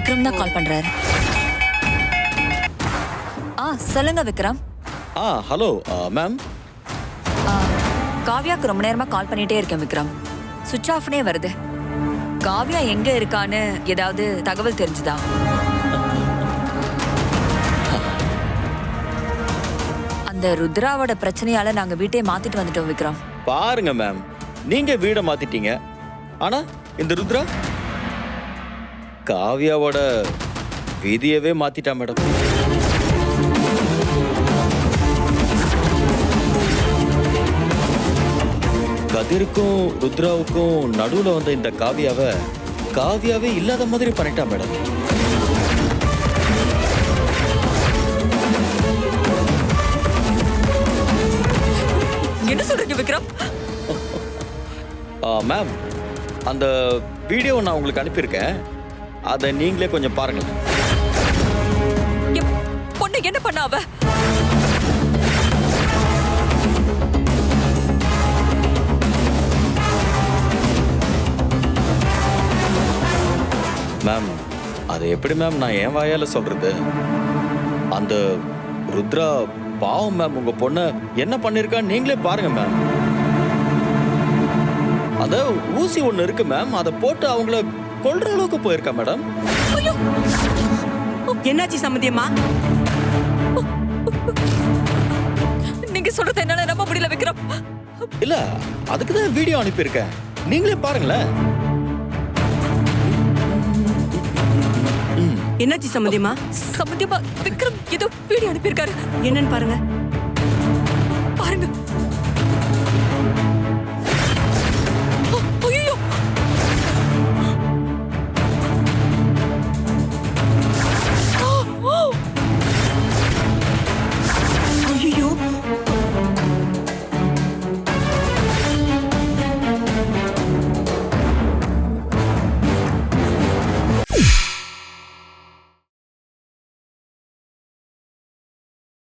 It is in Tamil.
விக்ரம் தான் கால் பண்றாரு. சொல்லுங்க விக்ரம். Hello ma'am. காவ்யாக்கு ரொம்ப நேரமா கால் பண்ணிட்டே இருக்கேன் விக்ரம். சுவிட்ச் ஆஃப்னே வருது. காவ்யா எங்க இருக்கான்னு ஏதாவது தகவல் தெரிஞ்சுதா? அந்த ருத்ராவோட பிரச்சனையால நாங்க வீட்டை மாத்திட்டு வந்துட்டோம் விக்ரம். பாருங்க மேம், நீங்க வீடை மாத்திட்டீங்க, ஆனா இந்த ருத்ரா காவ்யாவோட விதியவே மாத்திட்டா மேடம். கதிருக்கும் ருத்ராவுக்கும் நடுவுல வந்த இந்த காவ்யாவே இல்லாத மாதிரி பண்ணிட்டா மேடம். என்ன சொல்றீங்க விக்ரம்? மேம், அந்த வீடியோ நான் உங்களுக்கு அனுப்பியிருக்கேன், அதை நீங்களே கொஞ்சம் பாருங்க. பொண்ணு என்ன பண்ண அவ? மேம், அதை எப்படி மேம் நான் என் வாயால சொல்றது? அந்த ருத்ரா பாவம் மேம், உங்க பொண்ணு என்ன பண்ணிருக்கா நீங்களே பாருங்க மேம். அத ஊசி ஒண்ணு இருக்கு மேம், அதை போட்டு அவங்கள கொல்ற அளவுக்கு போயிருக்கா மேடம். என்னாச்சு சம்பந்தியம்மா? நீங்க சொல்றது என்னால நம்ப முடியல விக்ரம். இல்ல, அதுக்கு தான் வீடியோ அனுப்பியிருக்கேன், நீங்களே பாருங்களேன். என்னாச்சு சம்பந்தியம்மா? சம்பந்தியமா விக்ரம் ஏதோ வீடியோ அனுப்பியிருக்காரு. என்னன்னு பாருங்க. பாருங்க.